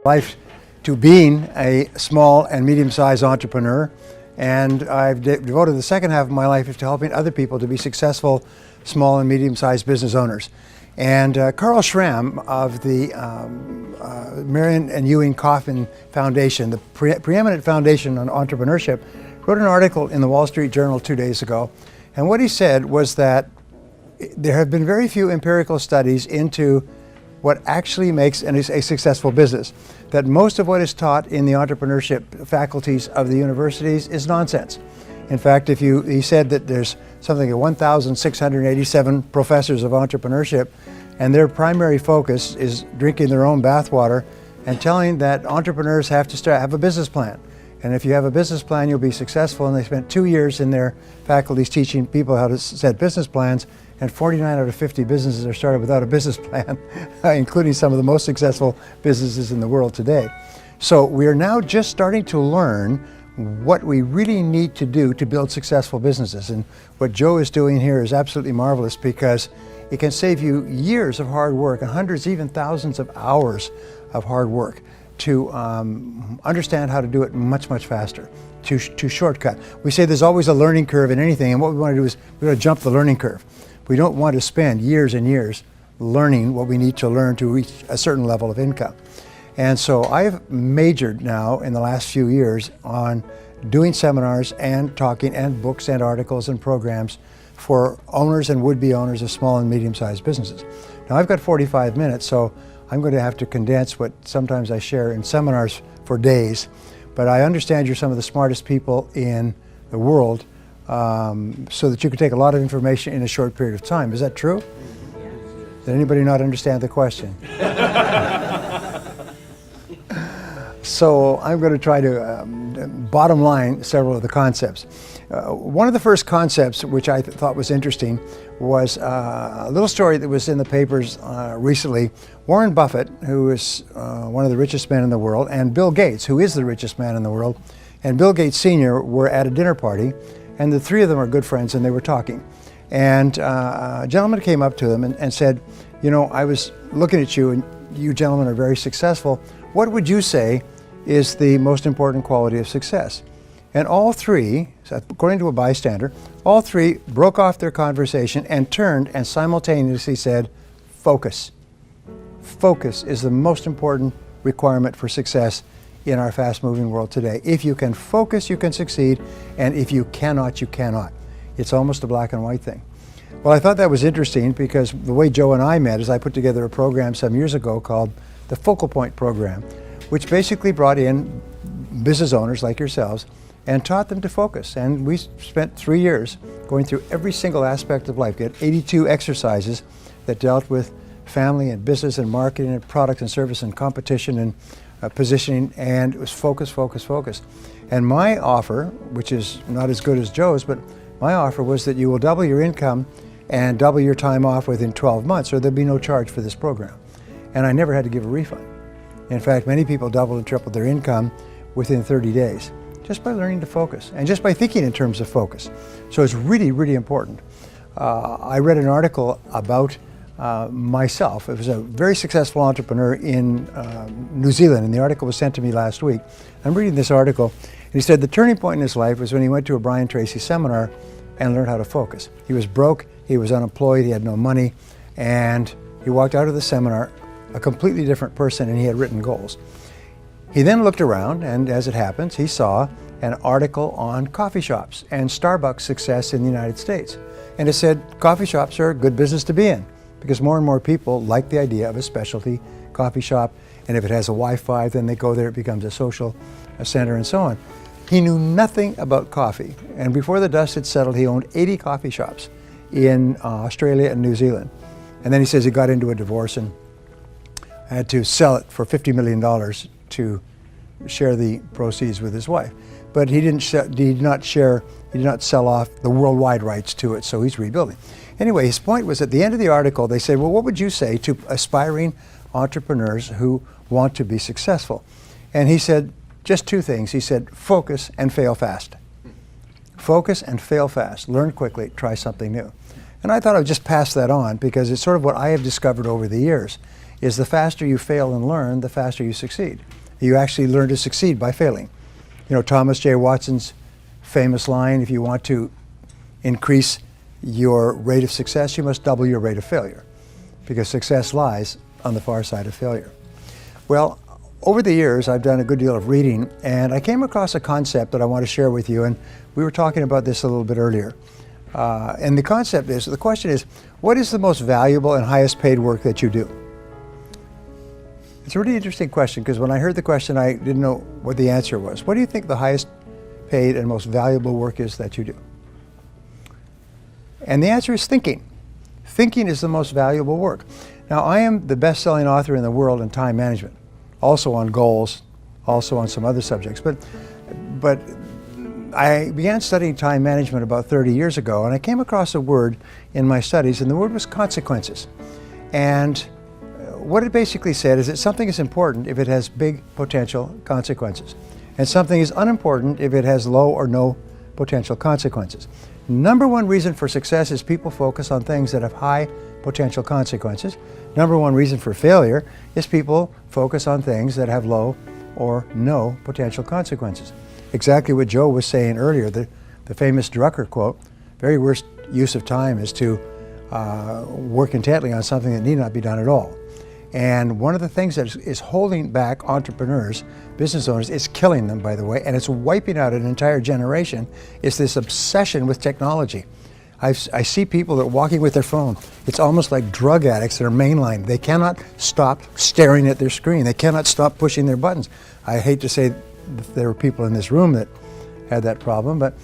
Life to being a small and medium-sized entrepreneur, and I've devoted the second half of my life to helping other people to be successful small and medium-sized business owners. And Carl Schramm of the Marion and Ewing Kauffman Foundation, the preeminent foundation on entrepreneurship, wrote an article in the Wall Street Journal 2 days ago. And what he said was that there have been very few empirical studies into what actually makes a successful business. That most of what is taught in the entrepreneurship faculties of the universities is nonsense. In fact, he said that there's something like 1,687 professors of entrepreneurship, and their primary focus is drinking their own bathwater and telling that entrepreneurs have to have a business plan. And if you have a business plan, you'll be successful. And they spent 2 years in their faculties teaching people how to set business plans, and 49 out of 50 businesses are started without a business plan, including some of the most successful businesses in the world today. So we are now just starting to learn what we really need to do to build successful businesses. And what Joe is doing here is absolutely marvelous, because it can save you years of hard work and hundreds, even thousands of hours of hard work to understand how to do it much, much faster, to shortcut. We say there's always a learning curve in anything, and what we want to do is we want to jump the learning curve. We don't want to spend years and years learning what we need to learn to reach a certain level of income. And so I've majored now in the last few years on doing seminars and talking and books and articles and programs for owners and would-be owners of small and medium-sized businesses. Now I've got 45 minutes, so I'm going to have to condense what sometimes I share in seminars for days. But I understand you're some of the smartest people in the world, so that you can take a lot of information in a short period of time. Is that true? Yeah. Did anybody not understand the question? So I'm going to try to bottom line several of the concepts. One of the first concepts which I thought was interesting was a little story that was in the papers recently. Warren Buffett, who is one of the richest men in the world, and Bill Gates, who is the richest man in the world, and Bill Gates Sr. were at a dinner party, and the three of them are good friends, and they were talking. And a gentleman came up to them and said, you know, I was looking at you, and you gentlemen are very successful. What would you say is the most important quality of success? And all three, according to a bystander, all three broke off their conversation and turned and simultaneously said, focus. Focus is the most important requirement for success in our fast-moving world today. If you can focus, you can succeed, and if you cannot, you cannot. It's almost a black and white thing. Well, I thought that was interesting, because the way Joe and I met is I put together a program some years ago called the Focal Point Program, which basically brought in business owners like yourselves and taught them to focus. And we spent 3 years going through every single aspect of life. We had 82 exercises that dealt with family and business and marketing and product and service and competition and positioning, and it was focus, focus, focus. And my offer, which is not as good as Joe's, but my offer was that you will double your income and double your time off within 12 months, or there'll be no charge for this program. And I never had to give a refund. In fact, many people doubled and tripled their income within 30 days, just by learning to focus and just by thinking in terms of focus. So it's really, really important. I read an article about myself. It was a very successful entrepreneur in New Zealand, and the article was sent to me last week. I'm reading this article, and he said the turning point in his life was when he went to a Brian Tracy seminar and learned how to focus. He was broke, he was unemployed, he had no money, and he walked out of the seminar a completely different person, and he had written goals. He then looked around, and as it happens, he saw an article on coffee shops and Starbucks success in the United States. And it said coffee shops are a good business to be in, because more and more people like the idea of a specialty coffee shop, and if it has a Wi-Fi, then they go there, it becomes a social center and so on. He knew nothing about coffee, and before the dust had settled, he owned 80 coffee shops in Australia and New Zealand. And then he says he got into a divorce and had to sell it for $50 million to share the proceeds with his wife. But he did not sell off the worldwide rights to it, so he's rebuilding. Anyway, his point was at the end of the article, they said, well, what would you say to aspiring entrepreneurs who want to be successful? And he said just two things. He said, focus and fail fast. Focus and fail fast. Learn quickly, try something new. And I thought I would just pass that on because it's sort of what I have discovered over the years, is the faster you fail and learn, the faster you succeed. You actually learn to succeed by failing. You know, Thomas J. Watson's famous line, if you want to increase your rate of success, you must double your rate of failure, because success lies on the far side of failure. Well, over the years, I've done a good deal of reading, and I came across a concept that I want to share with you, and we were talking about this a little bit earlier. And the question is, what is the most valuable and highest paid work that you do? It's a really interesting question, because when I heard the question, I didn't know what the answer was. What do you think the highest paid and most valuable work is that you do? And the answer is thinking. Thinking is the most valuable work. Now, I am the best-selling author in the world in time management, also on goals, also on some other subjects. But I began studying time management about 30 years ago, and I came across a word in my studies, and the word was consequences. And what it basically said is that something is important if it has big potential consequences, and something is unimportant if it has low or no potential consequences. Number one reason for success is people focus on things that have high potential consequences. Number one reason for failure is people focus on things that have low or no potential consequences. Exactly what Joe was saying earlier, the famous Drucker quote, very worst use of time is to work intently on something that need not be done at all. And one of the things that is holding back entrepreneurs, business owners, it's killing them, by the way, and it's wiping out an entire generation, is this obsession with technology. I see people that are walking with their phone. It's almost like drug addicts that are mainlined. They cannot stop staring at their screen. They cannot stop pushing their buttons. I hate to say that there were people in this room that had that problem, but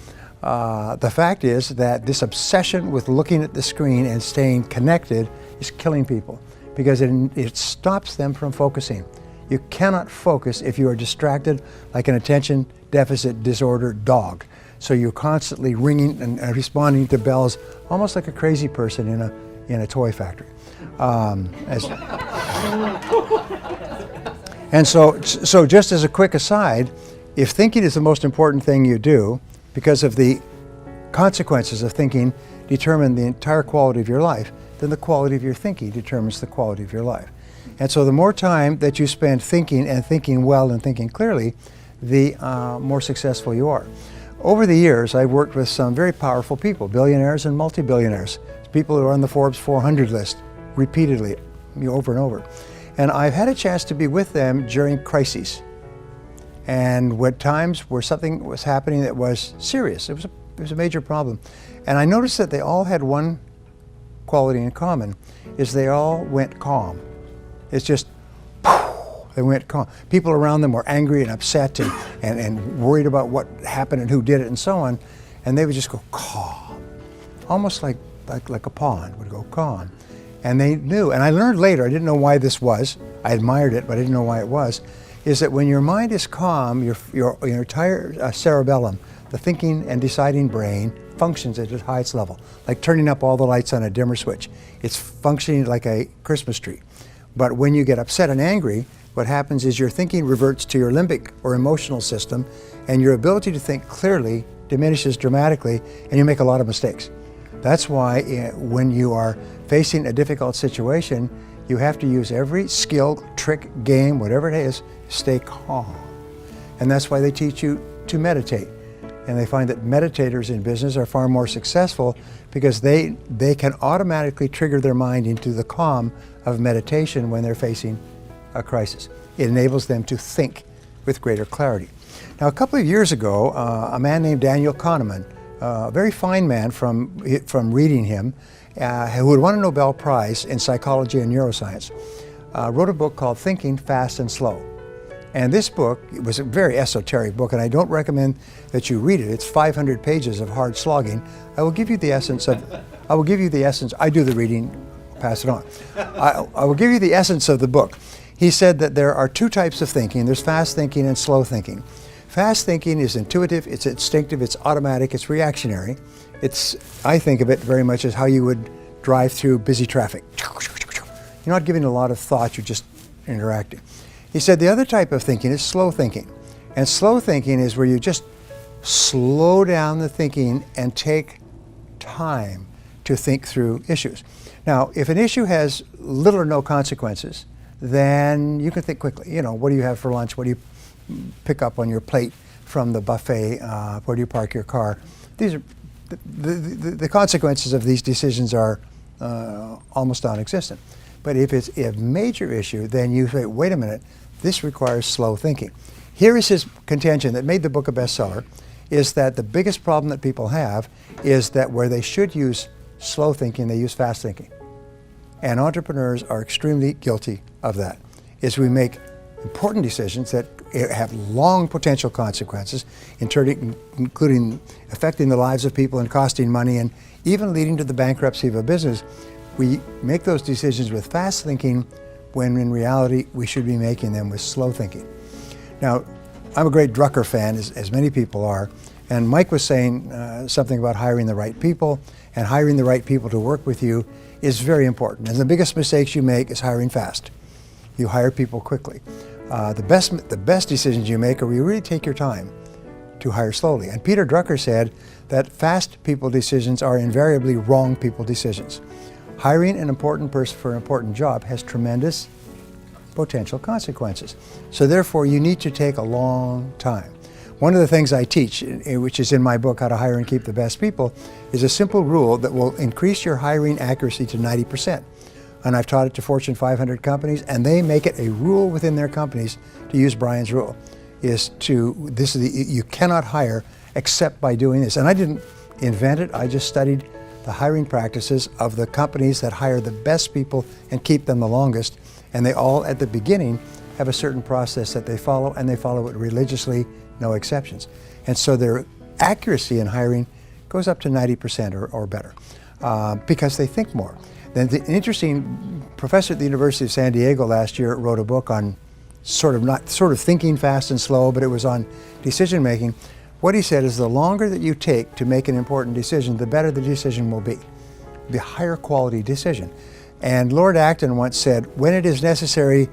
the fact is that this obsession with looking at the screen and staying connected is killing people, because it stops them from focusing. You cannot focus if you are distracted like an attention deficit disorder dog. So you're constantly ringing and responding to bells, almost like a crazy person in a toy factory. And so just as a quick aside, if thinking is the most important thing you do, because of the consequences of thinking determine the entire quality of your life, then the quality of your thinking determines the quality of your life. And so the more time that you spend thinking, and thinking well and thinking clearly, the more successful you are. Over the years, I've worked with some very powerful people, billionaires and multi-billionaires, people who are on the Forbes 400 list repeatedly, over and over. And I've had a chance to be with them during crises, and at times where something was happening that was serious. It was a major problem. And I noticed that they all had one quality in common, is they all went calm. It's just, they went calm. People around them were angry and upset and worried about what happened and who did it and so on, and they would just go calm, almost like a pond would go calm. And they knew, and I learned later, I didn't know why this was, I admired it, but I didn't know why it was, is that when your mind is calm, your entire cerebellum, the thinking and deciding brain, functions at its highest level, like turning up all the lights on a dimmer switch. It's functioning like a Christmas tree. But when you get upset and angry, what happens is your thinking reverts to your limbic or emotional system, and your ability to think clearly diminishes dramatically, and you make a lot of mistakes. That's why when you are facing a difficult situation, you have to use every skill, trick, game, whatever it is, stay calm. And that's why they teach you to meditate. And they find that meditators in business are far more successful because they can automatically trigger their mind into the calm of meditation when they're facing a crisis. It enables them to think with greater clarity. Now, a couple of years ago, a man named Daniel Kahneman, a very fine man from reading him, who had won a Nobel Prize in psychology and neuroscience, wrote a book called Thinking Fast and Slow. And this book, it was a very esoteric book, and I don't recommend that you read it. It's 500 pages of hard slogging. I will give you the essence, I do the reading, pass it on. I will give you the essence of the book. He said that there are two types of thinking. There's fast thinking and slow thinking. Fast thinking is intuitive, it's instinctive, it's automatic, it's reactionary. I think of it very much as how you would drive through busy traffic. You're not giving a lot of thought, you're just interacting. He said the other type of thinking is slow thinking. And slow thinking is where you just slow down the thinking and take time to think through issues. Now, if an issue has little or no consequences, then you can think quickly. You know, what do you have for lunch? What do you pick up on your plate from the buffet? Where do you park your car? These are the consequences of these decisions are almost non-existent. But if it's a major issue, then you say, wait a minute, this requires slow thinking. Here is his contention that made the book a bestseller, is that the biggest problem that people have is that where they should use slow thinking, they use fast thinking. And entrepreneurs are extremely guilty of that, is we make important decisions that have long potential consequences, including affecting the lives of people and costing money and even leading to the bankruptcy of a business. We make those decisions with fast thinking when in reality we should be making them with slow thinking. Now, I'm a great Drucker fan, as many people are, and Mike was saying something about hiring the right people, and hiring the right people to work with you is very important. And the biggest mistakes you make is hiring fast. You hire people quickly. The best decisions you make are where you really take your time to hire slowly. And Peter Drucker said that fast people decisions are invariably wrong people decisions. Hiring an important person for an important job has tremendous potential consequences. So therefore, you need to take a long time. One of the things I teach, which is in my book, How to Hire and Keep the Best People, is a simple rule that will increase your hiring accuracy to 90%. And I've taught it to Fortune 500 companies, and they make it a rule within their companies to use Brian's rule. You cannot hire except by doing this. And I didn't invent it, I just studied the hiring practices of the companies that hire the best people and keep them the longest. And they all, at the beginning, have a certain process that they follow, and they follow it religiously, no exceptions. And so their accuracy in hiring goes up to 90% or better because they think more. Then the interesting professor at the University of San Diego last year wrote a book on sort of thinking fast and slow, but it was on decision making. What he said is the longer that you take to make an important decision, the better the decision will be, the higher quality decision. And Lord Acton once said, when it is necessary,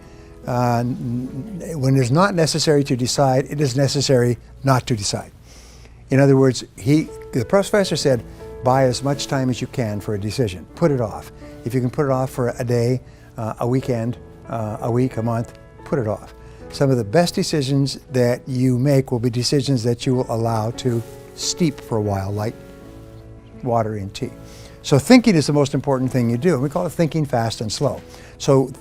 when it is not necessary to decide, it is necessary not to decide. In other words, the professor said, buy as much time as you can for a decision. Put it off. If you can put it off for a day, a weekend, a week, a month, put it off. Some of the best decisions that you make will be decisions that you will allow to steep for a while, like water in tea. So thinking is the most important thing you do, and we call it thinking fast and slow. So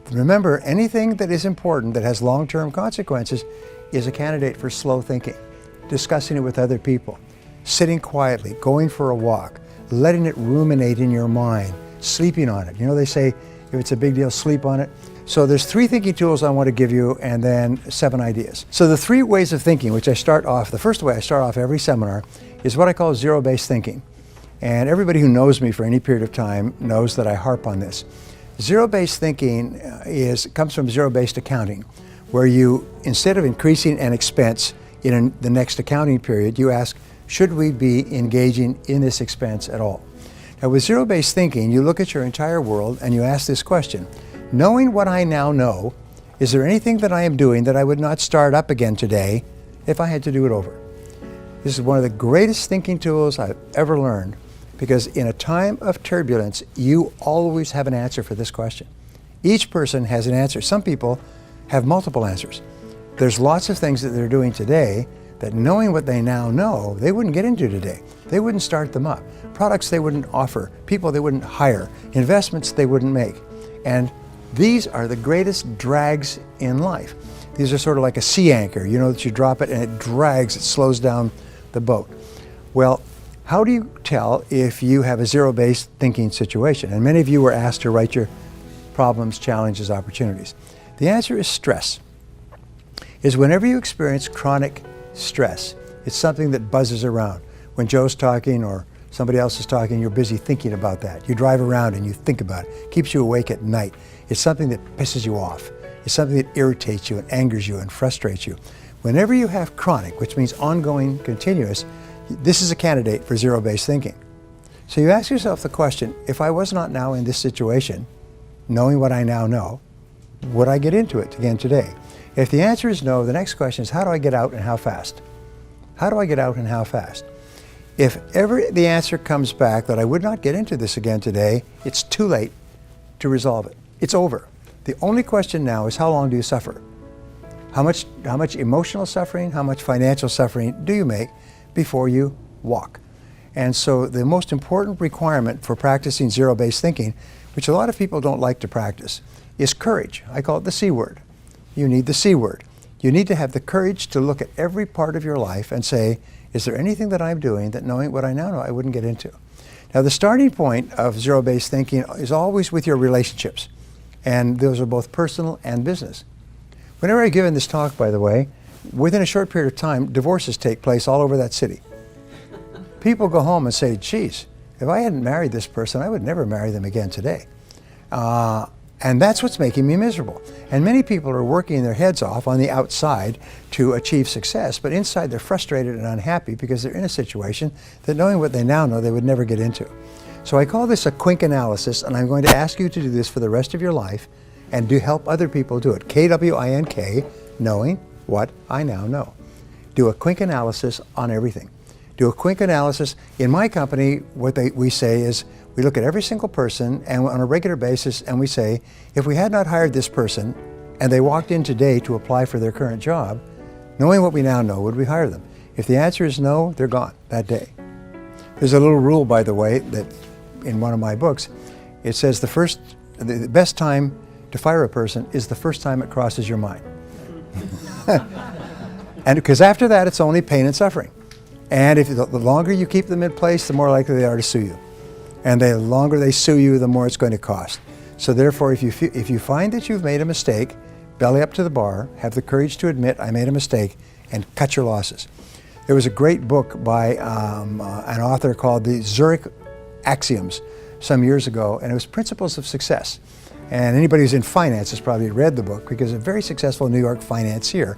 remember, anything that is important that has long-term consequences is a candidate for slow thinking. Discussing it with other people, sitting quietly, going for a walk, letting it ruminate in your mind, sleeping on it. You know, they say if it's a big deal, sleep on it. So there's 3 thinking tools I want to give you, and then 7 ideas. So the 3 ways of thinking, which I start off, the first way I start off every seminar is what I call zero-based thinking. And everybody who knows me for any period of time knows that I harp on this. Zero-based thinking comes from zero-based accounting, where you, instead of increasing an expense in the next accounting period, you ask, should we be engaging in this expense at all? Now with zero-based thinking, you look at your entire world and you ask this question, knowing what I now know, is there anything that I am doing that I would not start up again today if I had to do it over? This is one of the greatest thinking tools I've ever learned, because in a time of turbulence, you always have an answer for this question. Each person has an answer. Some people have multiple answers. There's lots of things that they're doing today that, knowing what they now know, they wouldn't get into today. They wouldn't start them up. Products they wouldn't offer, people they wouldn't hire, investments they wouldn't make. And these are the greatest drags in life. These are sort of like a sea anchor, you know, that you drop it and it drags, it slows down the boat. Well, how do you tell if you have a zero-based thinking situation? And many of you were asked to write your problems, challenges, opportunities. The answer is stress. Is whenever you experience chronic stress, it's something that buzzes around. When Joe's talking or somebody else is talking, you're busy thinking about that. You drive around and you think about it. Keeps you awake at night. It's something that pisses you off. It's something that irritates you and angers you and frustrates you. Whenever you have chronic, which means ongoing, continuous, this is a candidate for zero-based thinking. So you ask yourself the question, if I was not now in this situation, knowing what I now know, would I get into it again today? If the answer is no, the next question is, how do I get out and how fast? How do I get out and how fast? If ever the answer comes back that I would not get into this again today, it's too late to resolve it. It's over. The only question now is, how long do you suffer? How much emotional suffering, how much financial suffering do you make before you walk? And so the most important requirement for practicing zero-based thinking, which a lot of people don't like to practice, is courage. I call it the C word. You need the C word. You need to have the courage to look at every part of your life and say, is there anything that I'm doing that, knowing what I now know, I wouldn't get into? Now, the starting point of zero-based thinking is always with your relationships. And those are both personal and business. Whenever I give in this talk, by the way, within a short period of time, divorces take place all over that city. People go home and say, geez, if I hadn't married this person, I would never marry them again today. And that's what's making me miserable. And many people are working their heads off on the outside to achieve success, but inside they're frustrated and unhappy because they're in a situation that, knowing what they now know, they would never get into. So I call this a quink analysis, and I'm going to ask you to do this for the rest of your life and to help other people do it. K-W-I-N-K, knowing what I now know. Do a quink analysis on everything. Do a quink analysis. In my company, what we say is, we look at every single person and on a regular basis, and we say, if we had not hired this person and they walked in today to apply for their current job, knowing what we now know, would we hire them? If the answer is no, they're gone that day. There's a little rule, by the way, that in one of my books, it says the best time to fire a person is the first time it crosses your mind. And because after that, it's only pain and suffering. And if the longer you keep them in place, the more likely they are to sue you. And the longer they sue you, the more it's going to cost. So therefore, if you find that you've made a mistake, belly up to the bar, have the courage to admit, I made a mistake, and cut your losses. There was a great book by an author called the Zurich Axioms some years ago, and it was Principles of Success. And anybody who's in finance has probably read the book, because a very successful New York financier.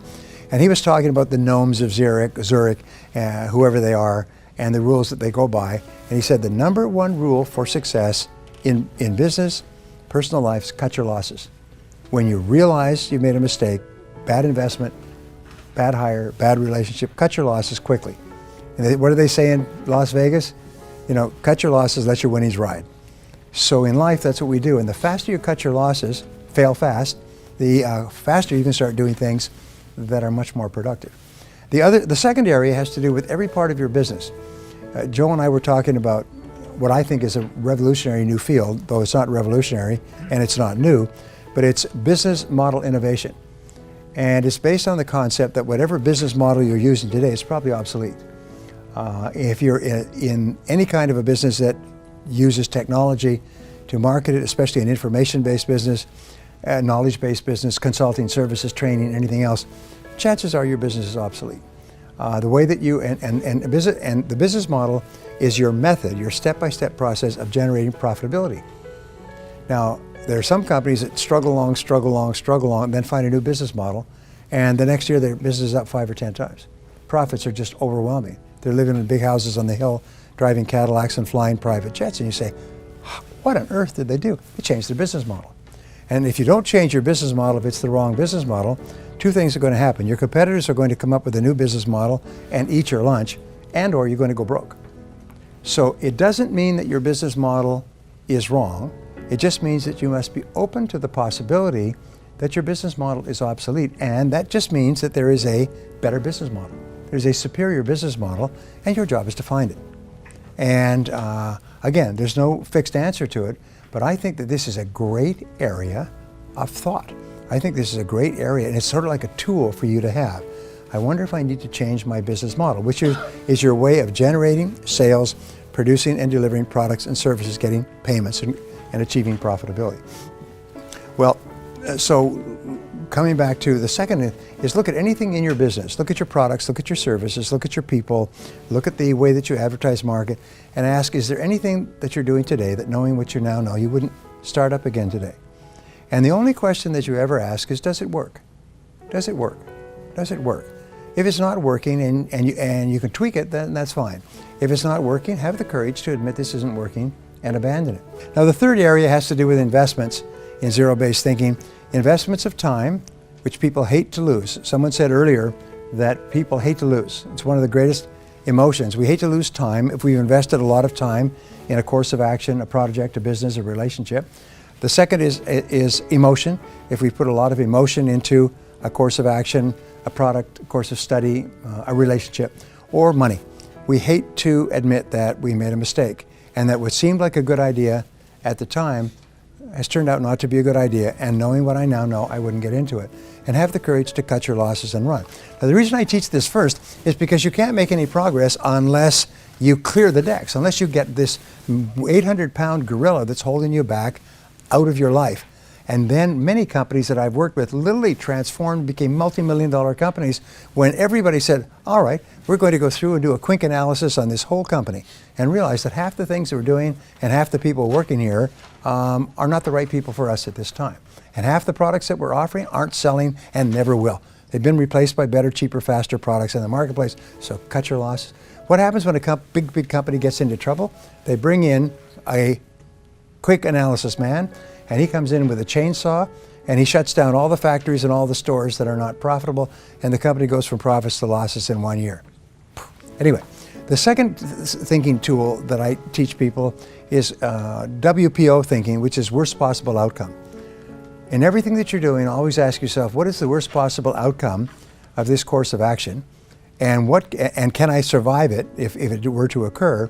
And he was talking about the gnomes of Zurich, whoever they are, and the rules that they go by. And he said the number one rule for success in business, personal life, is cut your losses. When you realize you've made a mistake, bad investment, bad hire, bad relationship, cut your losses quickly. And what do they say in Las Vegas? You know, cut your losses, let your winnings ride. So in life, that's what we do. And the faster you cut your losses, fail fast, the faster you can start doing things that are much more productive. The second area has to do with every part of your business. Joe and I were talking about what I think is a revolutionary new field, though it's not revolutionary and it's not new, but it's business model innovation. And it's based on the concept that whatever business model you're using today is probably obsolete. If you're in any kind of a business that uses technology to market it, especially an information-based business, knowledge-based business, consulting services, training, anything else, chances are your business is obsolete. The way that you, and the business model is your method, your step-by-step process of generating profitability. Now, there are some companies that struggle along, and then find a new business model, and the next year their business is up 5 or 10 times. Profits are just overwhelming. They're living in big houses on the hill, driving Cadillacs and flying private jets, and you say, what on earth did they do? They changed their business model. And if you don't change your business model, if it's the wrong business model, two things are going to happen. Your competitors are going to come up with a new business model and eat your lunch, and or you're going to go broke. So it doesn't mean that your business model is wrong. It just means that you must be open to the possibility that your business model is obsolete, and that just means that there is a better business model. There's a superior business model, and your job is to find it. And again, there's no fixed answer to it, but I think that this is a great area of thought. I think this is a great area, and it's sort of like a tool for you to have. I wonder if I need to change my business model, which is your way of generating sales, producing and delivering products and services, getting payments, and achieving profitability. Well, so coming back to the second is look at anything in your business. Look at your products, look at your services, look at your people, look at the way that you advertise, market, and ask, is there anything that you're doing today that, knowing what you now know, you wouldn't start up again today? And the only question that you ever ask is, does it work? Does it work? Does it work? If it's not working and you can tweak it, then that's fine. If it's not working, have the courage to admit this isn't working and abandon it. Now, the third area has to do with investments in zero-based thinking. Investments of time, which people hate to lose. Someone said earlier that people hate to lose. It's one of the greatest emotions. We hate to lose time if we've invested a lot of time in a course of action, a project, a business, a relationship. The second is emotion. If we put a lot of emotion into a course of action, a product, a course of study, a relationship, or money. We hate to admit that we made a mistake and that what seemed like a good idea at the time has turned out not to be a good idea, and knowing what I now know, I wouldn't get into it. And have the courage to cut your losses and run. Now, the reason I teach this first is because you can't make any progress unless you clear the decks, unless you get this 800-pound gorilla that's holding you back out of your life. And then many companies that I've worked with literally transformed, became multi-million-dollar companies when everybody said, all right, we're going to go through and do a quick analysis on this whole company, and realize that half the things that we're doing and half the people working here are not the right people for us at this time. And half the products that we're offering aren't selling and never will. They've been replaced by better, cheaper, faster products in the marketplace, so cut your losses. What happens when a big company gets into trouble? They bring in a quick analysis man, and he comes in with a chainsaw, and he shuts down all the factories and all the stores that are not profitable, and the company goes from profits to losses in 1 year. Anyway, the second thinking tool that I teach people is WPO thinking, which is worst possible outcome. In everything that you're doing, always ask yourself, what is the worst possible outcome of this course of action? And can I survive it if it were to occur?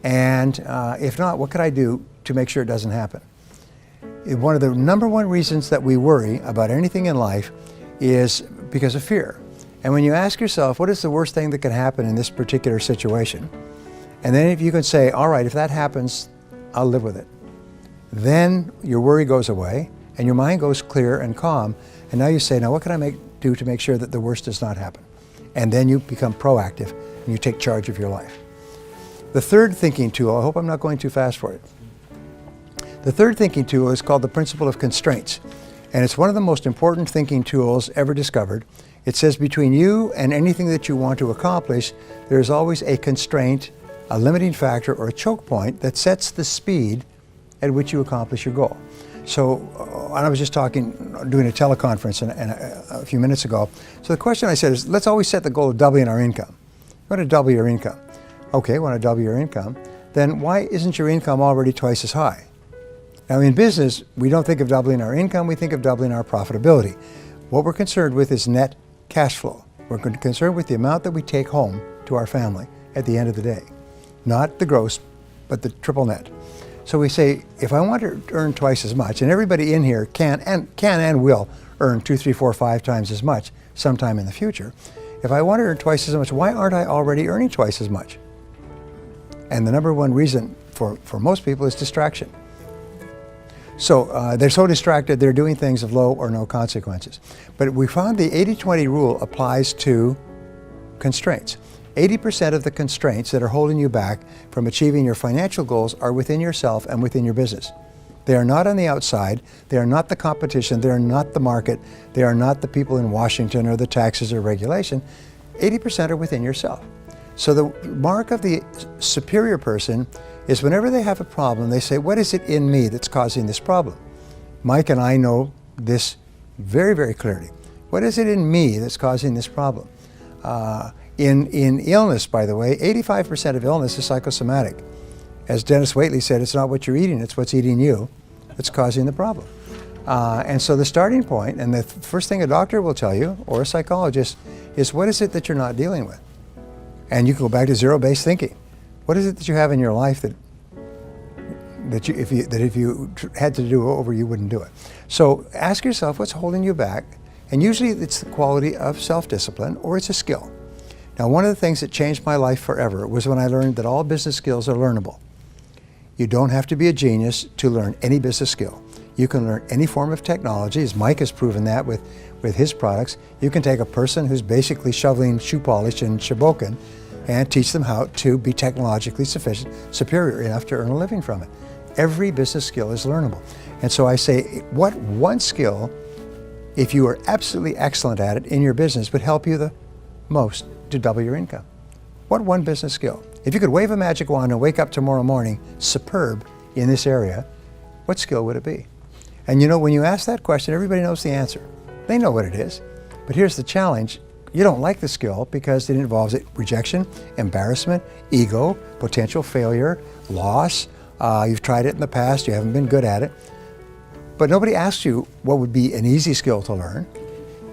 And if not, what could I do to make sure it doesn't happen? One of the number one reasons that we worry about anything in life is because of fear. And when you ask yourself, what is the worst thing that could happen in this particular situation? And then if you can say, all right, if that happens, I'll live with it. Then your worry goes away and your mind goes clear and calm. And now you say, now what can I do to make sure that the worst does not happen? And then you become proactive and you take charge of your life. The third thinking tool, I hope I'm not going too fast for it. The third thinking tool is called the principle of constraints. And it's one of the most important thinking tools ever discovered. It says between you and anything that you want to accomplish, there's always a constraint, a limiting factor, or a choke point that sets the speed at which you accomplish your goal. So, and I was just doing a teleconference a few minutes ago. So the question I said is, let's always set the goal of doubling our income. You want to double your income. Okay, want to double your income. Then why isn't your income already twice as high? Now in business, we don't think of doubling our income, we think of doubling our profitability. What we're concerned with is net cash flow. We're concerned with the amount that we take home to our family at the end of the day. Not the gross, but the triple net. So we say, if I want to earn twice as much, and everybody in here can and will earn 2, 3, 4, 5 times as much sometime in the future. If I want to earn twice as much, why aren't I already earning twice as much? And the number one reason for most people is distraction. So they're so distracted, they're doing things of low or no consequences. But we found the 80-20 rule applies to constraints. 80% of the constraints that are holding you back from achieving your financial goals are within yourself and within your business. They are not on the outside, they are not the competition, they are not the market, they are not the people in Washington or the taxes or regulation. 80% are within yourself. So the mark of the superior person is whenever they have a problem, they say, what is it in me that's causing this problem? Mike and I know this very, very clearly. What is it in me that's causing this problem? In illness, by the way, 85% of illness is psychosomatic. As Dennis Waitley said, it's not what you're eating, it's what's eating you that's causing the problem. And so the starting point, and the first thing a doctor will tell you, or a psychologist, is what is it that you're not dealing with? And you can go back to zero-based thinking. What is it that you have in your life that if you had to do over, you wouldn't do it? So ask yourself what's holding you back, and usually it's the quality of self-discipline or it's a skill. Now, one of the things that changed my life forever was when I learned that all business skills are learnable. You don't have to be a genius to learn any business skill. You can learn any form of technology, as Mike has proven that with his products. You can take a person who's basically shoveling shoe polish in Sheboken and teach them how to be technologically superior enough to earn a living from it. Every business skill is learnable. And so I say, what one skill, if you are absolutely excellent at it in your business, would help you the most to double your income? What one business skill? If you could wave a magic wand and wake up tomorrow morning superb in this area, what skill would it be? And you know, when you ask that question, everybody knows the answer. They know what it is. But here's the challenge. you don't like the skill because it involves rejection, embarrassment, ego, potential failure, loss. You've tried it in the past, you haven't been good at it. But nobody asks you what would be an easy skill to learn.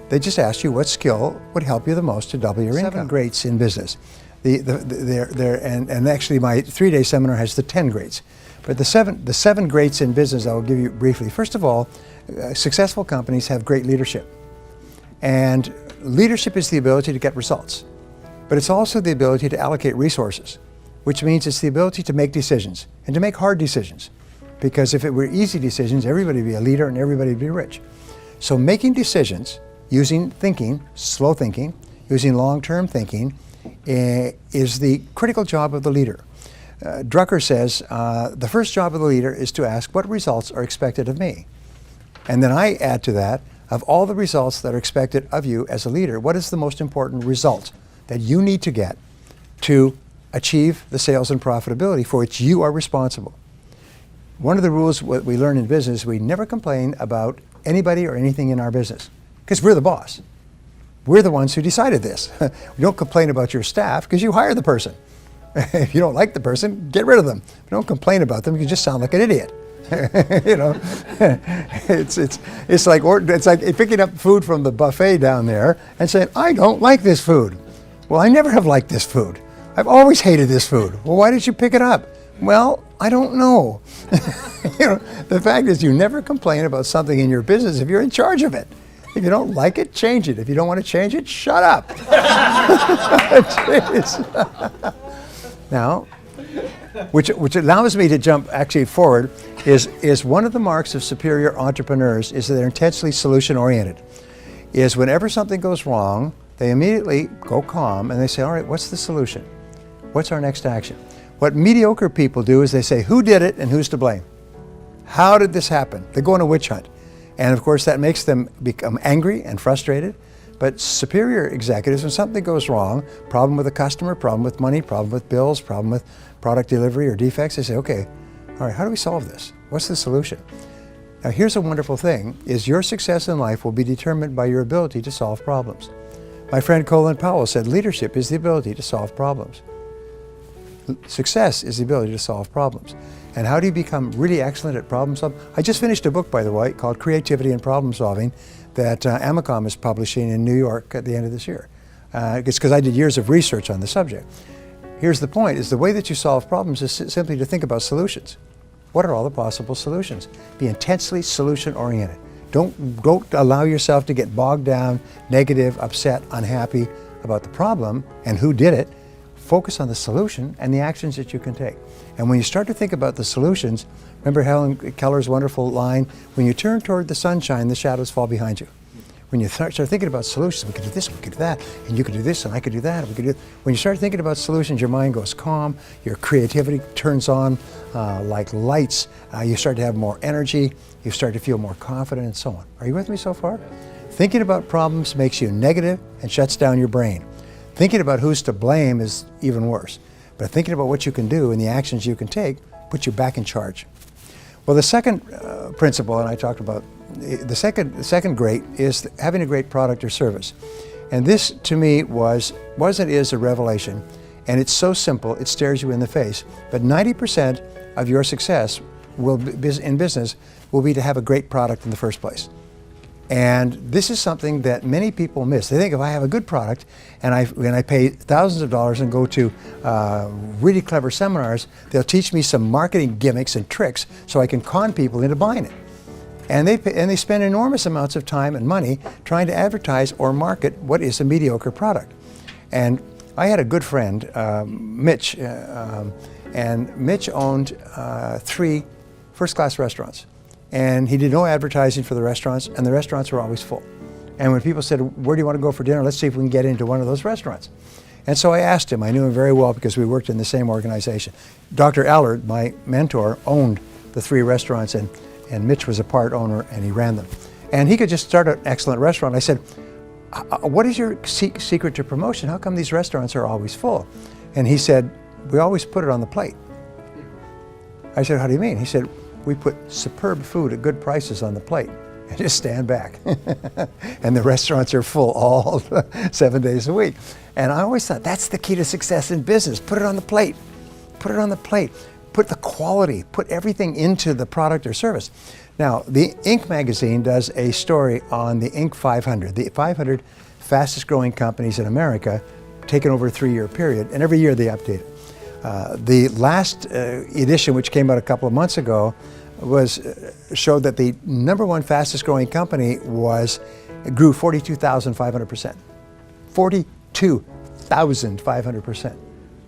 They just ask you what skill would help you the most to double your income. 7 greats in business. And actually my 3-day seminar has the 10 greats. But the seven greats in business I will give you briefly. First of all, successful companies have great leadership. And leadership is the ability to get results. But it's also the ability to allocate resources, which means it's the ability to make decisions and to make hard decisions. Because if it were easy decisions, everybody would be a leader and everybody would be rich. So making decisions using thinking, slow thinking, using long-term thinking, is the critical job of the leader. Drucker says, the first job of the leader is to ask what results are expected of me. And then I add to that, of all the results that are expected of you as a leader, what is the most important result that you need to get to achieve the sales and profitability for which you are responsible? One of the rules what we learn in business, we never complain about anybody or anything in our business, because we're the boss. We're the ones who decided this. We don't complain about your staff because you hire the person. If you don't like the person, get rid of them. Don't complain about them, you just sound like an idiot. You know, it's like picking up food from the buffet down there and saying, I don't like this food. Well, I never have liked this food. I've always hated this food. Well, why did you pick it up? Well, I don't know. You know, the fact is you never complain about something in your business if you're in charge of it. If you don't like it, change it. If you don't want to change it, shut up. Now, which allows me to jump actually forward, is one of the marks of superior entrepreneurs is that they're intensely solution-oriented. Is whenever something goes wrong, they immediately go calm and they say, all right, what's the solution? What's our next action? What mediocre people do is they say, who did it and who's to blame? How did this happen? They go on a witch hunt. And of course that makes them become angry and frustrated. But superior executives, when something goes wrong, problem with a customer, problem with money, problem with bills, problem with product delivery or defects, they say, okay, all right, how do we solve this? What's the solution? Now here's a wonderful thing, is your success in life will be determined by your ability to solve problems. My friend Colin Powell said, leadership is the ability to solve problems. Success is the ability to solve problems. And how do you become really excellent at problem solving? I just finished a book, by the way, called Creativity and Problem Solving that Amicom is publishing in New York at the end of this year. It's because I did years of research on the subject. Here's the point, is the way that you solve problems is simply to think about solutions. What are all the possible solutions? Be intensely solution-oriented. Don't allow yourself to get bogged down, negative, upset, unhappy about the problem and who did it. Focus on the solution and the actions that you can take. And when you start to think about the solutions, remember Helen Keller's wonderful line, when you turn toward the sunshine, the shadows fall behind you. When you start thinking about solutions, we could do this, we could do that, and you could do this, and I could do that, and we could do. When you start thinking about solutions, your mind goes calm, your creativity turns on like lights, you start to have more energy, you start to feel more confident, and so on. Are you with me so far? Thinking about problems makes you negative and shuts down your brain. Thinking about who's to blame is even worse. But thinking about what you can do and the actions you can take puts you back in charge. Well, the second principle, and I talked about, the second great is having a great product or service. And this, to me, was and is a revelation. And it's so simple, it stares you in the face. But 90% of your success in business will be to have a great product in the first place. And this is something that many people miss. They think if I have a good product and I pay thousands of dollars and go to really clever seminars, they'll teach me some marketing gimmicks and tricks so I can con people into buying it. And they spend enormous amounts of time and money trying to advertise or market what is a mediocre product. And I had a good friend, Mitch, and Mitch owned 3 first-class restaurants. And he did no advertising for the restaurants, and the restaurants were always full. And when people said, where do you want to go for dinner? Let's see if we can get into one of those restaurants. And so I asked him, I knew him very well because we worked in the same organization. Dr. Allard, my mentor, owned the 3 restaurants, and Mitch was a part owner, and he ran them. And he could just start an excellent restaurant. I said, what is your secret to promotion? How come these restaurants are always full? And he said, we always put it on the plate. I said, how do you mean? He said, we put superb food at good prices on the plate. and just stand back. And the restaurants are full all 7 days a week. And I always thought that's the key to success in business. Put it on the plate. Put it on the plate. Put the quality, put everything into the product or service. Now, the Inc. magazine does a story on the Inc. 500, the 500 fastest growing companies in America, taken over a 3-year period, and every year they update it. The last edition, which came out a couple of months ago, showed that the number one fastest growing company grew 42,500%. 42,500%.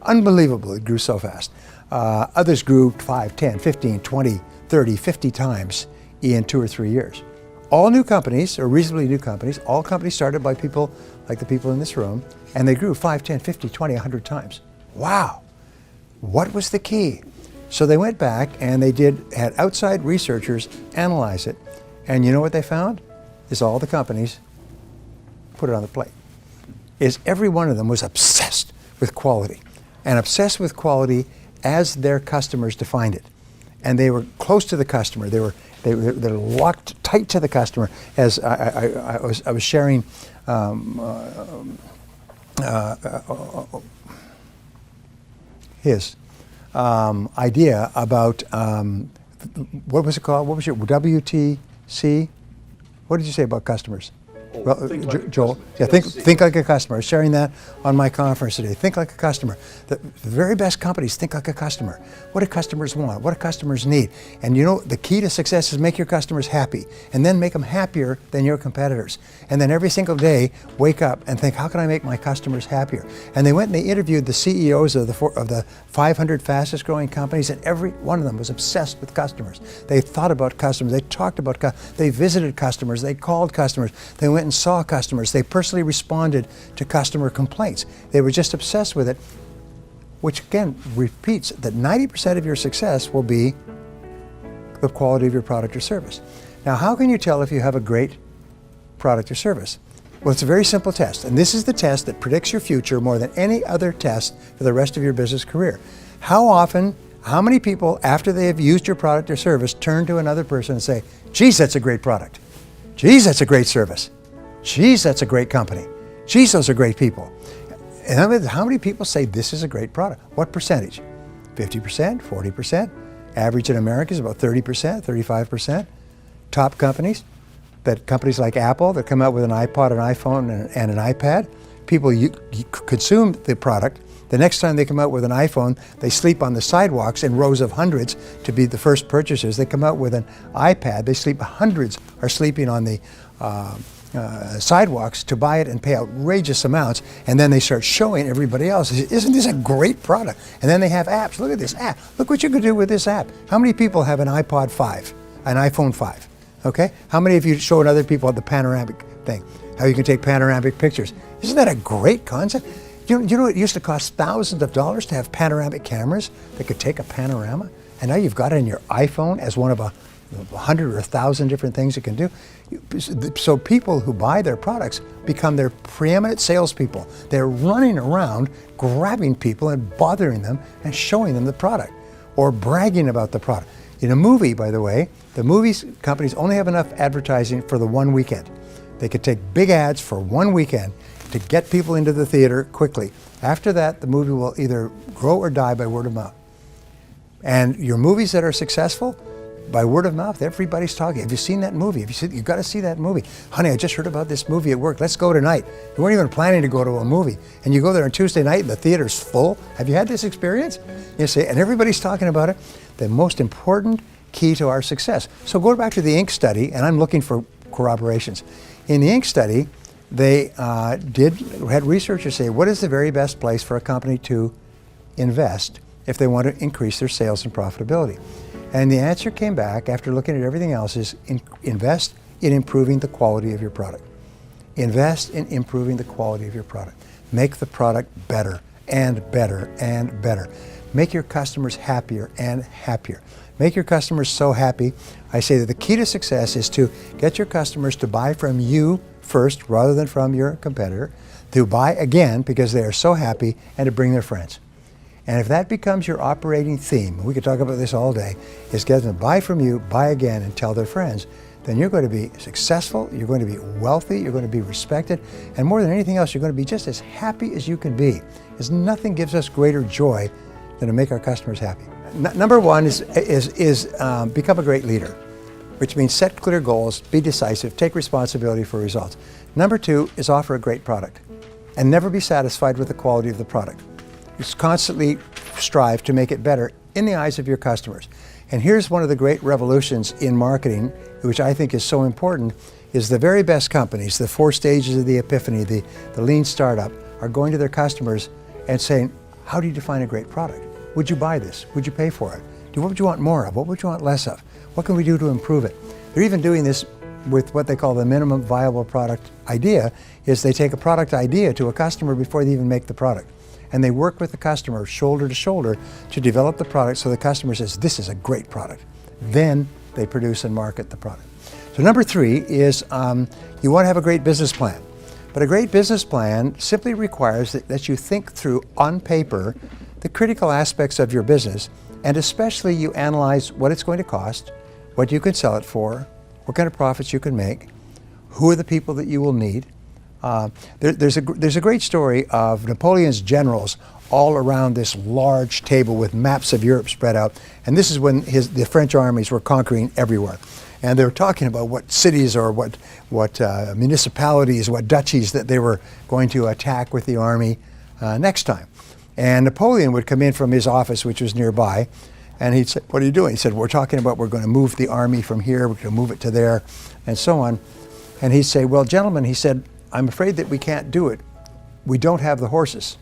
Unbelievable, it grew so fast. Others grew 5, 10, 15, 20, 30, 50 times in 2 or 3 years. All new companies, or reasonably new companies, all companies started by people like the people in this room, and they grew 5, 10, 50, 20, 100 times. Wow! What was the key? So they went back and they had outside researchers analyze it, and you know what they found? Is all the companies put it on the plate. Every one of them was obsessed with quality, and obsessed with quality as their customers defined it. And they were close to the customer. They're locked tight to the customer. As I was sharing his idea about what was it called? What was your WTC? What did you say about customers? Well, Joel, yeah, think like a customer. Sharing that on my conference today. Think like a customer. The very best companies think like a customer. What do customers want? What do customers need? And you know, the key to success is make your customers happy, and then make them happier than your competitors. And then every single day, wake up and think, how can I make my customers happier? And they went and they interviewed the CEOs of the 500 fastest growing companies, and every one of them was obsessed with customers. They thought about customers. They talked about customers. They visited customers. They called customers. They went and saw customers. They personally responded to customer complaints. They were just obsessed with it, which again repeats that 90% of your success will be the quality of your product or service. Now, how can you tell if you have a great product or service? Well, it's a very simple test, and this is the test that predicts your future more than any other test for the rest of your business career. How many people, after they have used your product or service, turn to another person and say, geez, that's a great product. Geez, that's a great service. Geez, that's a great company. Geez, those are great people. And how many people say this is a great product? What percentage? 50%, 40%? Average in America is about 30%, 35%. Top companies like Apple that come out with an iPod, an iPhone, and an iPad, people consume the product. The next time they come out with an iPhone, they sleep on the sidewalks in rows of hundreds to be the first purchasers. They come out with an iPad, hundreds are sleeping on the sidewalks to buy it and pay outrageous amounts, and then they start showing everybody else, isn't this a great product? And then they have apps. Look at this app. Look what you can do with this app. How many people have an iPod 5, an iPhone 5? Okay? How many of you showing other people the panoramic thing? How you can take panoramic pictures. Isn't that a great concept? You know it used to cost thousands of dollars to have panoramic cameras that could take a panorama? And now you've got it in your iPhone as one of 100 or 1,000 different things it can do. So people who buy their products become their preeminent salespeople. They're running around grabbing people and bothering them and showing them the product or bragging about the product. In a movie, by the way, the movie companies only have enough advertising for the one weekend. They could take big ads for one weekend to get people into the theater quickly. After that, the movie will either grow or die by word of mouth. And your movies that are successful, by word of mouth, everybody's talking. Have you seen that movie? You've got to see that movie. Honey, I just heard about this movie at work. Let's go tonight. You weren't even planning to go to a movie. And you go there on Tuesday night and the theater's full. Have you had this experience? You see, and everybody's talking about it. The most important key to our success. So go back to the Inc. study, and I'm looking for corroborations. In the Inc. study, they had researchers say, what is the very best place for a company to invest if they want to increase their sales and profitability? And the answer came back after looking at everything else is invest in improving the quality of your product. Invest in improving the quality of your product. Make the product better and better and better. Make your customers happier and happier. Make your customers so happy. I say that the key to success is to get your customers to buy from you first rather than from your competitor, to buy again because they are so happy, and to bring their friends. And if that becomes your operating theme, we could talk about this all day, is get them to buy from you, buy again, and tell their friends, then you're going to be successful, you're going to be wealthy, you're going to be respected, and more than anything else, you're going to be just as happy as you can be. Because nothing gives us greater joy than to make our customers happy. Number one is become a great leader, which means set clear goals, be decisive, take responsibility for results. Number two is offer a great product and never be satisfied with the quality of the product. Just constantly strive to make it better in the eyes of your customers. And here's one of the great revolutions in marketing, which I think is so important, is the very best companies, the 4 stages of the epiphany, the lean startup, are going to their customers and saying, how do you define a great product? Would you buy this? Would you pay for it? What would you want more of? What would you want less of? What can we do to improve it? They're even doing this with what they call the minimum viable product idea, is they take a product idea to a customer before they even make the product. And they work with the customer shoulder to shoulder to develop the product so the customer says, this is a great product. Then they produce and market the product. So number 3 is you want to have a great business plan. But a great business plan simply requires that you think through on paper the critical aspects of your business, and especially you analyze what it's going to cost, what you can sell it for, what kind of profits you can make, who are the people that you will need. There's a great story of Napoleon's generals all around this large table with maps of Europe spread out, and this is when the French armies were conquering everywhere. And they were talking about what cities or what municipalities, what duchies that they were going to attack with the army next time. And Napoleon would come in from his office, which was nearby, and he'd say, what are you doing? He said, we're talking about we're going to move the army from here, we're going to move it to there, and so on. And he'd say, well, gentlemen, he said, I'm afraid that we can't do it. We don't have the horses.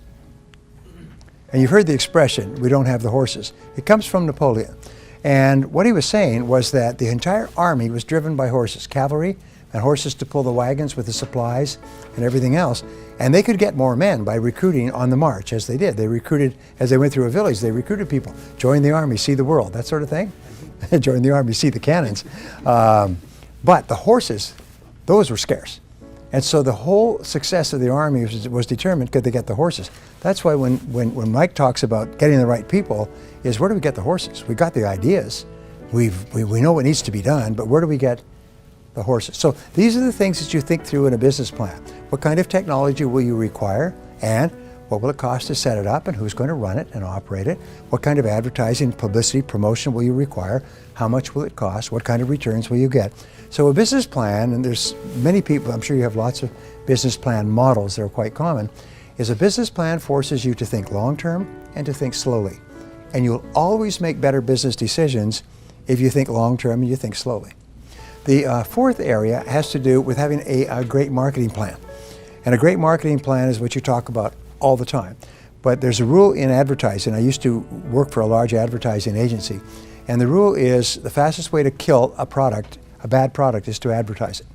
And you've heard the expression, we don't have the horses. It comes from Napoleon. And what he was saying was that the entire army was driven by horses, cavalry, and horses to pull the wagons with the supplies and everything else. And they could get more men by recruiting on the march, as they did. They recruited, as they went through a village, they recruited people. Join the army, see the world, that sort of thing. Join the army, see the cannons. But the horses, those were scarce. And so the whole success of the army was determined, could they get the horses? That's why when Mike talks about getting the right people, is where do we get the horses? We got the ideas, we know what needs to be done, but where do we get the horses? So these are the things that you think through in a business plan. What kind of technology will you require, and what will it cost to set it up, and who's going to run it and operate it? What kind of advertising, publicity, promotion will you require? How much will it cost? What kind of returns will you get? So a business plan, and there's many people, I'm sure you have lots of business plan models that are quite common, is a business plan forces you to think long-term and to think slowly. And you'll always make better business decisions if you think long-term and you think slowly. The fourth area has to do with having a great marketing plan. And a great marketing plan is what you talk about all the time. But there's a rule in advertising. I used to work for a large advertising agency. And the rule is the fastest way to kill a product, a bad product, is to advertise it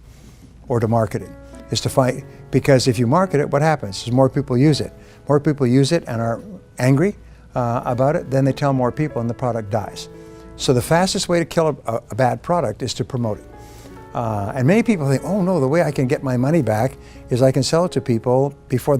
or to market it. Is to fight, because if you market it, what happens? Is more people use it. More people use it and are angry about it, then they tell more people and the product dies. So the fastest way to kill a bad product is to promote it. And many people think, oh no, the way I can get my money back is I can sell it to people before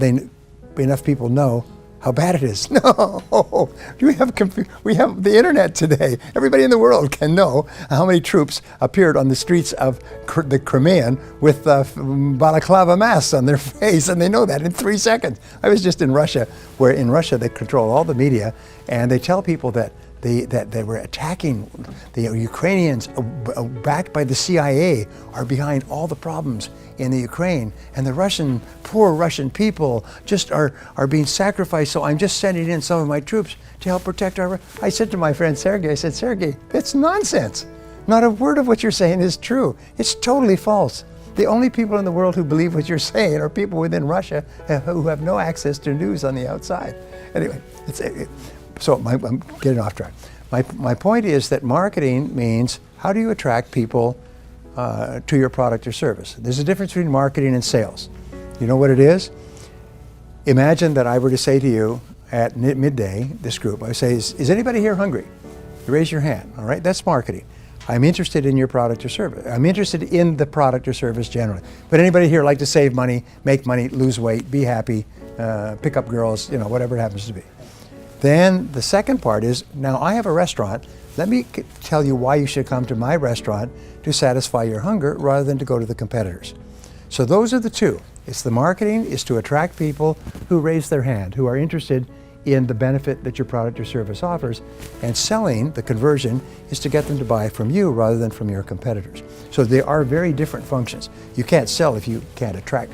enough people know how bad it is. No, we have the internet today. Everybody in the world can know how many troops appeared on the streets of the Crimean with balaclava masks on their face, and they know that in 3 seconds. I was just in Russia, where in Russia they control all the media, and they tell people that they were attacking the Ukrainians, backed by the CIA, are behind all the problems in the Ukraine, and the poor Russian people just are being sacrificed. So I'm just sending in some of my troops to help protect our. I said to my friend Sergey, I said, Sergey, that's nonsense. Not a word of what you're saying is true. It's totally false. The only people in the world who believe what you're saying are people within Russia who have no access to news on the outside. Anyway, so I'm getting off track. My point is that marketing means how do you attract people to your product or service. There's a difference between marketing and sales. You know what it is? Imagine that I were to say to you at midday, this group, I say, is anybody here hungry? You raise your hand, all right? That's marketing. I'm interested in your product or service. I'm interested in the product or service generally. But anybody here like to save money, make money, lose weight, be happy, pick up girls, whatever it happens to be. Then the second part is, now I have a restaurant let me tell you why you should come to my restaurant to satisfy your hunger rather than to go to the competitors. So those are the two. It's the marketing is to attract people who raise their hand, who are interested in the benefit that your product or service offers, and selling, the conversion, is to get them to buy from you rather than from your competitors. So they are very different functions. You can't sell if you can't attract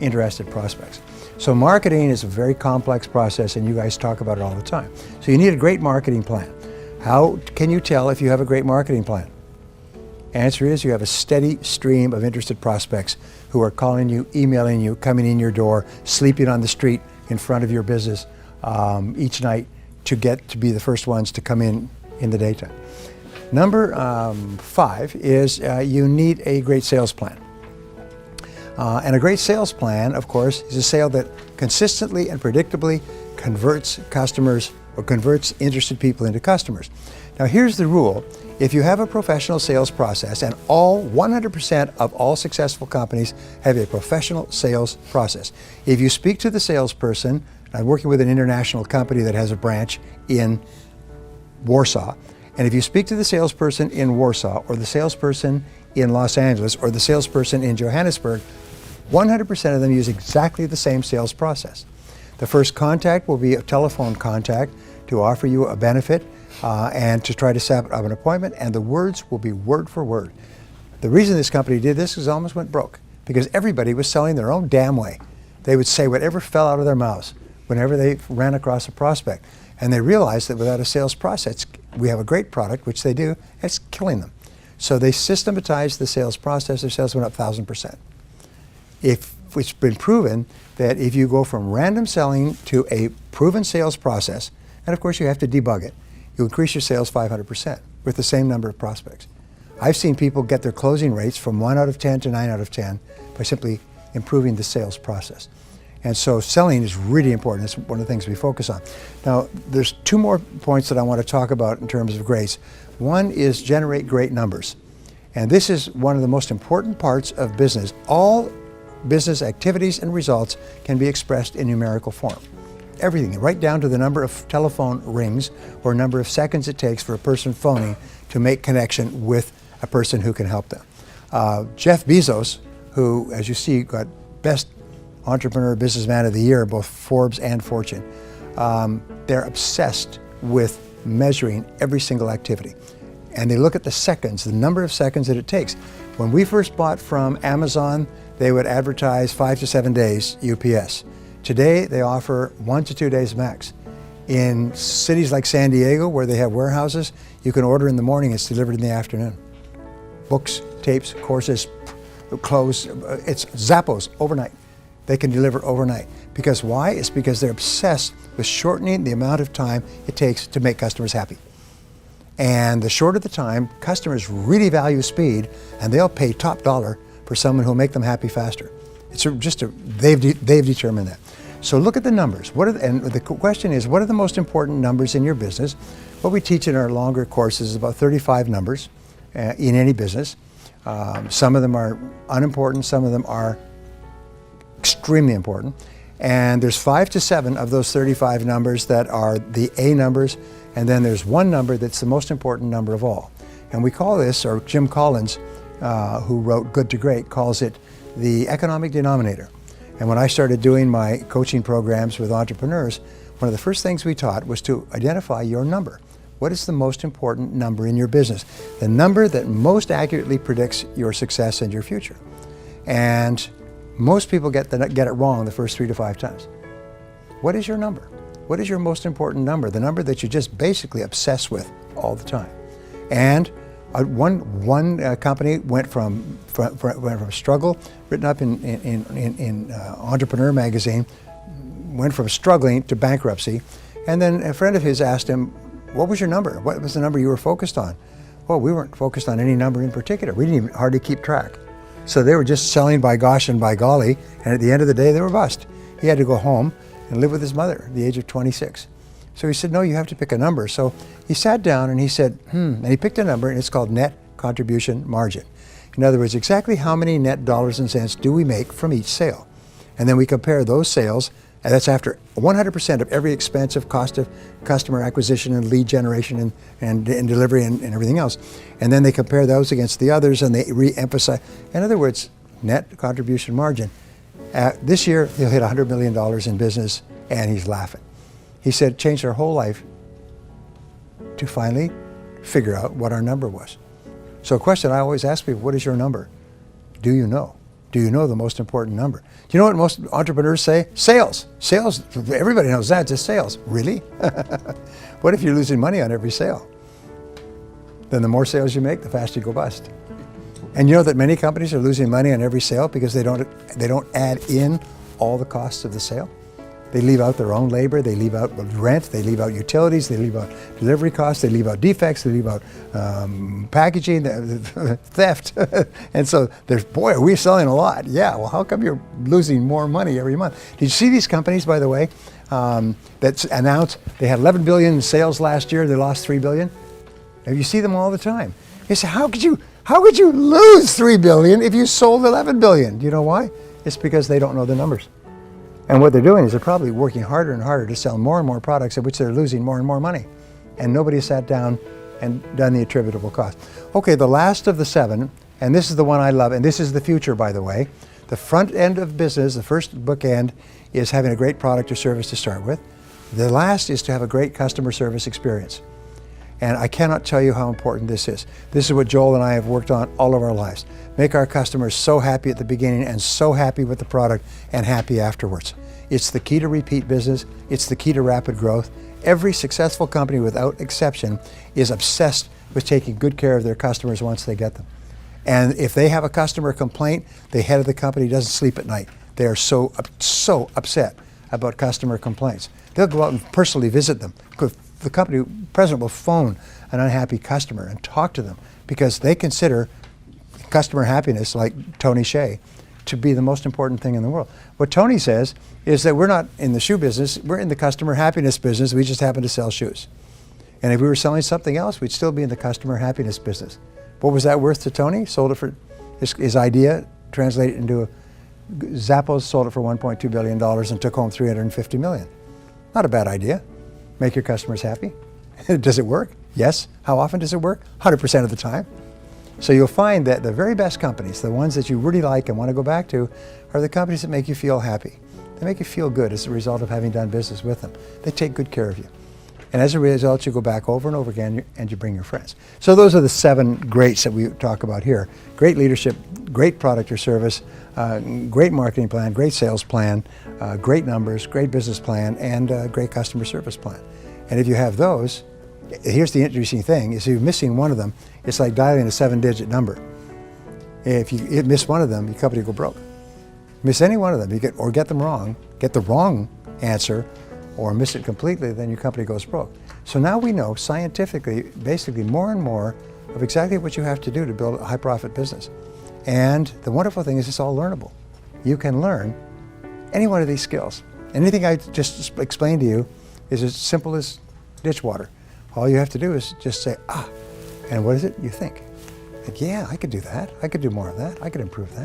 interested prospects. So marketing is a very complex process, and you guys talk about it all the time. So you need a great marketing plan. How can you tell if you have a great marketing plan? Answer is you have a steady stream of interested prospects who are calling you, emailing you, coming in your door, sleeping on the street in front of your business each night to get to be the first ones to come in the daytime. Number 5 is you need a great sales plan. And a great sales plan, of course, is a sale that consistently and predictably converts customers or converts interested people into customers. Now here's the rule. If you have a professional sales process, and 100% of all successful companies have a professional sales process. If you speak to the salesperson, I'm working with an international company that has a branch in Warsaw, and if you speak to the salesperson in Warsaw or the salesperson in Los Angeles or the salesperson in Johannesburg, 100% of them use exactly the same sales process. The first contact will be a telephone contact to offer you a benefit and to try to set up an appointment, and the words will be word for word. The reason this company did this is it almost went broke because everybody was selling their own damn way. They would say whatever fell out of their mouths whenever they ran across a prospect. And they realized that without a sales process, we have a great product, which they do, it's killing them. So they systematized the sales process. Their sales went up 1,000%. It's been proven that if you go from random selling to a proven sales process, and of course you have to debug it, you increase your sales 500% with the same number of prospects. I've seen people get their closing rates from 1 out of 10 to 9 out of 10 by simply improving the sales process. And so selling is really important. That's one of the things we focus on. Now, there's 2 more points that I want to talk about in terms of grades. One is generate great numbers. And this is one of the most important parts of business. All business activities and results can be expressed in numerical form. Everything, right down to the number of telephone rings or number of seconds it takes for a person phoning to make connection with a person who can help them. Jeff Bezos, who, as you see, got Best Entrepreneur Businessman of the Year, both Forbes and Fortune, they're obsessed with measuring every single activity. And they look at the seconds, the number of seconds that it takes. When we first bought from Amazon, they would advertise 5 to 7 days UPS. Today, they offer 1 to 2 days max. In cities like San Diego, where they have warehouses, you can order in the morning, it's delivered in the afternoon. Books, tapes, courses, clothes, it's Zappos overnight. They can deliver overnight. Because why? It's because they're obsessed with shortening the amount of time it takes to make customers happy. And the shorter the time, customers really value speed, and they'll pay top dollar for someone who'll make them happy faster. They've determined that. So look at the numbers. And the question is, what are the most important numbers in your business? What we teach in our longer courses is about 35 numbers in any business. Some of them are unimportant, some of them are extremely important. And there's 5 to 7 of those 35 numbers that are the A numbers, and then there's one number that's the most important number of all. And we call this, or Jim Collins, who wrote Good to Great, calls it the economic denominator. And when I started doing my coaching programs with entrepreneurs, one of the first things we taught was to identify your number. What is the most important number in your business? The number that most accurately predicts your success and your future. And most people get it wrong the first 3 to 5 times. What is your number? What is your most important number? The number that you just basically obsess with all the time. And one company went from struggle, written up in Entrepreneur magazine, went from struggling to bankruptcy. And then a friend of his asked him, what was your number? What was the number you were focused on? Well, we weren't focused on any number in particular. We didn't even hardly keep track. So they were just selling by gosh and by golly, and at the end of the day, they were bust. He had to go home and live with his mother at the age of 26. So he said, no, you have to pick a number. So he sat down and he said, and he picked a number, and it's called net contribution margin. In other words, exactly how many net dollars and cents do we make from each sale? And then we compare those sales And that's after 100% of every expense of cost of customer acquisition and lead generation and delivery and everything else. And then they compare those against the others and they re-emphasize. In other words, net contribution margin. This year, he'll hit $100 million in business, and he's laughing. He said, changed our whole life to finally figure out what our number was. So a question I always ask people, what is your number? Do you know? Do you know the most important number? Do you know what most entrepreneurs say? Sales. Sales, everybody knows that, just sales. Really? What if you're losing money on every sale? Then the more sales you make, the faster you go bust. And you know that many companies are losing money on every sale because they don't add in all the costs of the sale. They leave out their own labor, they leave out rent, they leave out utilities, they leave out delivery costs, they leave out defects, they leave out packaging, theft. And so there's, boy, are we selling a lot? Yeah, well, how come you're losing more money every month? Did you see these companies, by the way, that announced they had 11 billion in sales last year, they lost 3 billion? And you see them all the time. You say, how could you lose 3 billion if you sold 11 billion? Do you know why? It's because they don't know the numbers. And what they're doing is they're probably working harder and harder to sell more and more products at which they're losing more and more money. And nobody sat down and done the attributable cost. Okay, the last of the 7, and this is the one I love, and this is the future, by the way. The front end of business, the first bookend, is having a great product or service to start with. The last is to have a great customer service experience. And I cannot tell you how important this is. This is what Joel and I have worked on all of our lives. Make our customers so happy at the beginning and so happy with the product and happy afterwards. It's the key to repeat business. It's the key to rapid growth. Every successful company without exception is obsessed with taking good care of their customers once they get them. And if they have a customer complaint, the head of the company doesn't sleep at night. They are so upset about customer complaints. They'll go out and personally visit them. The company president will phone an unhappy customer and talk to them because they consider customer happiness, like Tony Hsieh, to be the most important thing in the world. What Tony says is that we're not in the shoe business, we're in the customer happiness business, we just happen to sell shoes. And if we were selling something else, we'd still be in the customer happiness business. What was that worth to Tony? Sold it for, his idea translated into Zappos sold it for $1.2 billion and took home $350 million. Not a bad idea. Make your customers happy. Does it work? Yes. How often does it work? 100% of the time. So you'll find that the very best companies, the ones that you really like and want to go back to, are the companies that make you feel happy. They make you feel good as a result of having done business with them. They take good care of you. And as a result, you go back over and over again and you bring your friends. So those are the 7 greats that we talk about here. Great leadership, great product or service, great marketing plan, great sales plan, great numbers, great business plan, and great customer service plan. And if you have those, here's the interesting thing, is if you're missing one of them, it's like dialing a 7-digit number. If you miss one of them, your company will go broke. Miss any one of them, get them wrong, get the wrong answer, or miss it completely, then your company goes broke. So now we know scientifically, basically more and more of exactly what you have to do to build a high profit business. And the wonderful thing is it's all learnable. You can learn any one of these skills. Anything I just explained to you is as simple as ditch water. All you have to do is just say, and what is it? You think. Like, yeah, I could do that. I could do more of that. I could improve that.